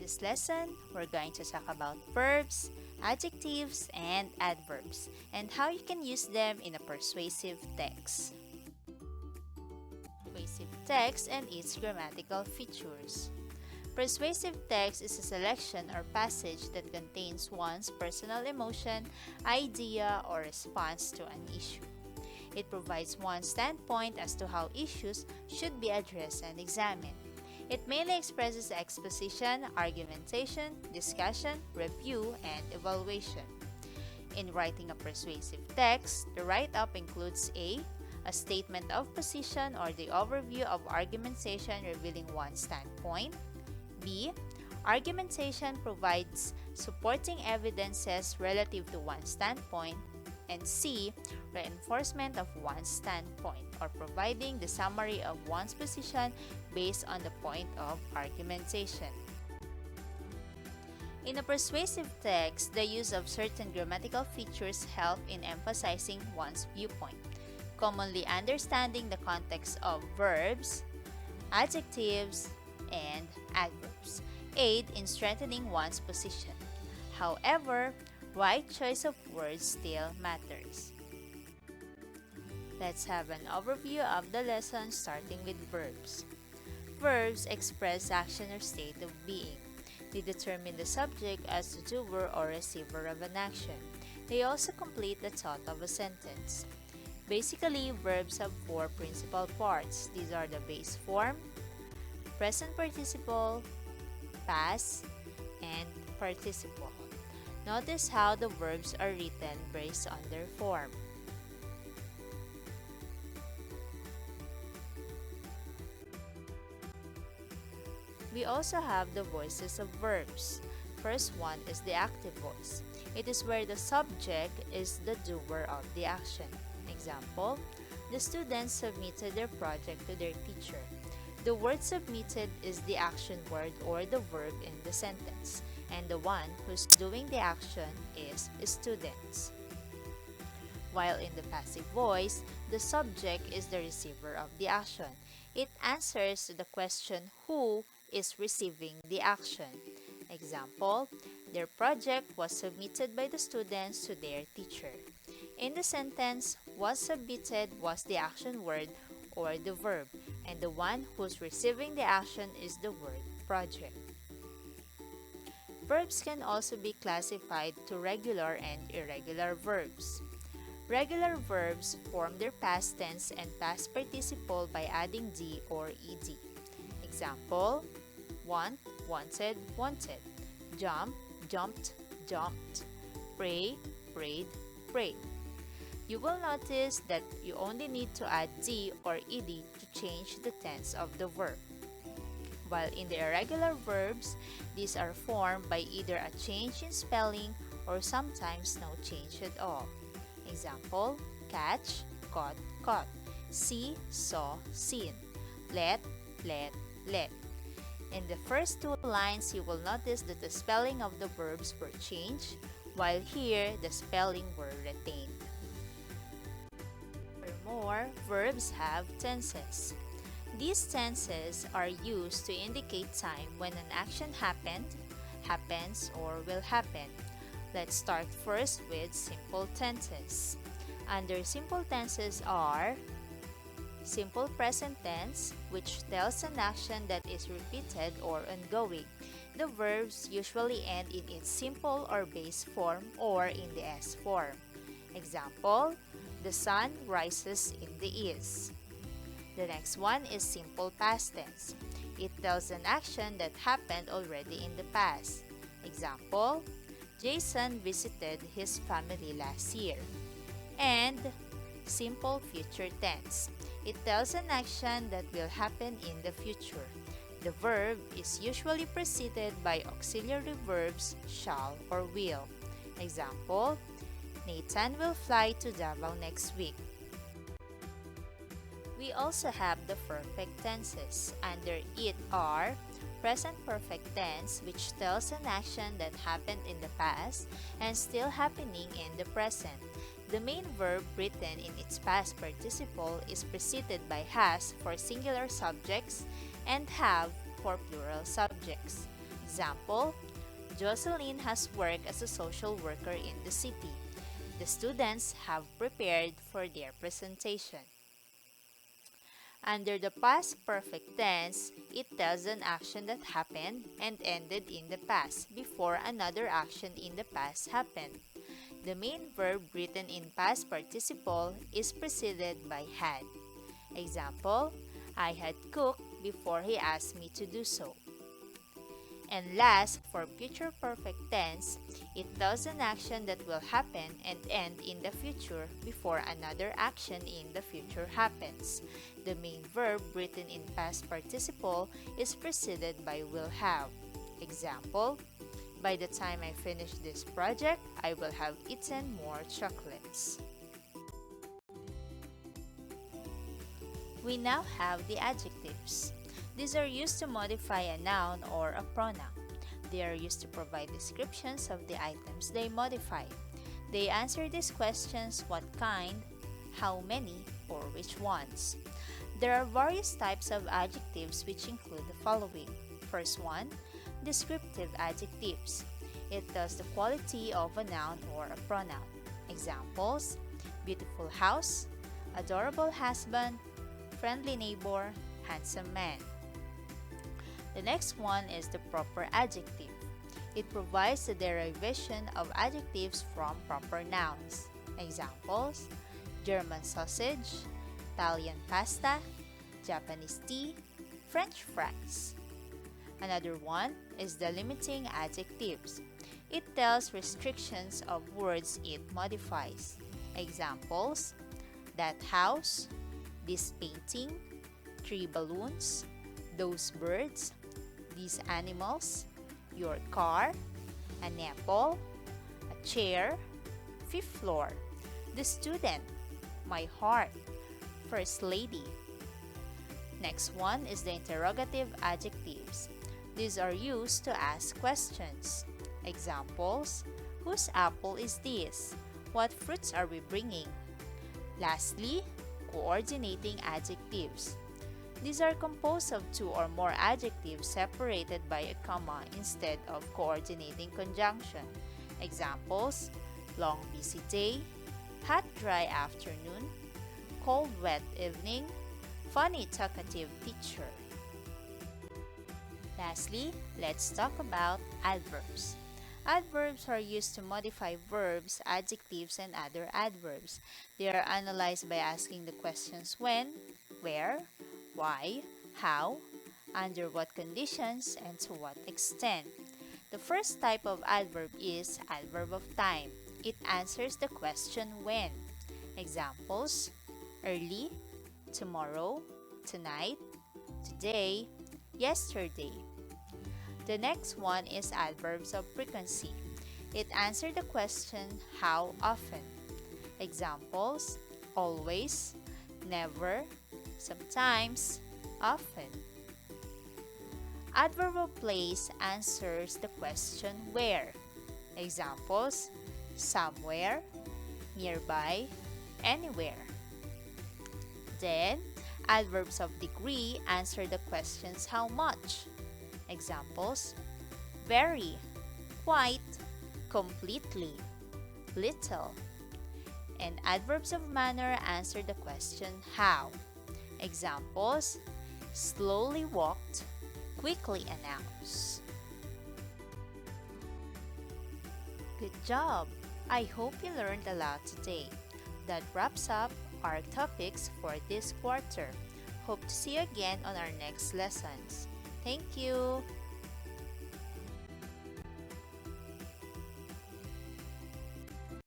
this lesson, we're going to talk about verbs, adjectives, and adverbs, and how you can use them in a persuasive text. Persuasive text and its grammatical features. Persuasive text is a selection or passage that contains one's personal emotion, idea, or response to an issue. It provides one standpoint as to how issues should be addressed and examined. It mainly expresses exposition, argumentation, discussion, review, and evaluation. In writing a persuasive text, the write-up includes a statement of position or the overview of argumentation revealing one standpoint. B. Argumentation provides supporting evidences relative to one standpoint. And C. Reinforcement of one's standpoint or providing the summary of one's position based on the point of argumentation. In a persuasive text, the use of certain grammatical features help in emphasizing one's viewpoint. Commonly understanding the context of verbs, adjectives, and adverbs aid in strengthening one's position. However, right choice of words still matters. Let's have an overview of the lesson starting with verbs. Verbs express action or state of being. They determine the subject as the doer or receiver of an action. They also complete the thought of a sentence. Basically, verbs have four principal parts. These are the base form, present participle, past, and participle. Notice how the verbs are written based on their form. We also have the voices of verbs. First one is the active voice. It is where the subject is the doer of the action. Example, the students submitted their project to their teacher. The word submitted is the action word or the verb in the sentence, and the one who's doing the action is students. While in the passive voice, the subject is the receiver of the action. It answers the question who is receiving the action. Example, their project was submitted by the students to their teacher. In the sentence, was submitted was the action word or the verb, and the one who's receiving the action is the word project. Verbs can also be classified to regular and irregular verbs. Regular verbs form their past tense and past participle by adding d or ed. Example, want, wanted, wanted. Jump, jumped, jumped. Pray, prayed, prayed. You will notice that you only need to add d or ed to change the tense of the verb. While in the irregular verbs, these are formed by either a change in spelling or sometimes no change at all. Example, catch, caught, caught. See, saw, seen. Let, let, let. In the first two lines, you will notice that the spelling of the verbs were changed, while here, the spelling were retained. Furthermore, verbs have tenses. These tenses are used to indicate time when an action happened, happens, or will happen. Let's start first with simple tenses. Under simple tenses are simple present tense, which tells an action that is repeated or ongoing. The verbs usually end in its simple or base form or in the S form. Example, the sun rises in the east. The next one is simple past tense. It tells an action that happened already in the past. Example, Jason visited his family last year. And simple future tense. It tells an action that will happen in the future. The verb is usually preceded by auxiliary verbs shall or will. Example, Nathan will fly to Davao next week. We also have the perfect tenses. Under it are present perfect tense, which tells an action that happened in the past and still happening in the present. The main verb written in its past participle is preceded by has for singular subjects and have for plural subjects. Example, Jocelyn has worked as a social worker in the city. The students have prepared for their presentation. Under the past perfect tense, it tells an action that happened and ended in the past before another action in the past happened. The main verb written in past participle is preceded by had. Example, I had cooked before he asked me to do so. And last, for future perfect tense, it tells an action that will happen and end in the future before another action in the future happens. The main verb written in past participle is preceded by will have. Example, by the time I finish this project, I will have eaten more chocolates. We now have the adjectives. These are used to modify a noun or a pronoun. They are used to provide descriptions of the items they modify. They answer these questions: what kind, how many, or which ones. There are various types of adjectives which include the following. First one, descriptive adjectives. It tells the quality of a noun or a pronoun. Examples, beautiful house, adorable husband, friendly neighbor, handsome man. The next one is the proper adjective. It provides the derivation of adjectives from proper nouns. Examples, German sausage, Italian pasta, Japanese tea, French fries. Another one is the limiting adjectives. It tells restrictions of words it modifies. Examples, that house, this painting, 3 balloons, those birds, these animals, your car, an apple, a chair, 5th floor, the student, my heart, first lady. Next one is the interrogative adjectives. These are used to ask questions. Examples, whose apple is this? What fruits are we bringing? Lastly, coordinating adjectives. These are composed of 2 or more adjectives separated by a comma instead of coordinating conjunction. Examples, long busy day, hot dry afternoon, cold wet evening, funny talkative teacher. Lastly, let's talk about adverbs. Adverbs are used to modify verbs, adjectives, and other adverbs. They are analyzed by asking the questions when, where, why, how, under what conditions, and to what extent. The first type of adverb is adverb of time. It answers the question when. Examples, early, tomorrow, tonight, today, yesterday. The next one is adverbs of frequency. It answers the question how often. Examples, always, never, sometimes, often. Adverb of place answers the question where. Examples, somewhere, nearby, anywhere. Then, adverbs of degree answer the questions how much. Examples, very, quite, completely, little. And adverbs of manner answer the question how. Examples, slowly walked, quickly announced. Good job! I hope you learned a lot today. That wraps up our topics for this quarter. Hope to see you again on our next lessons. Thank you!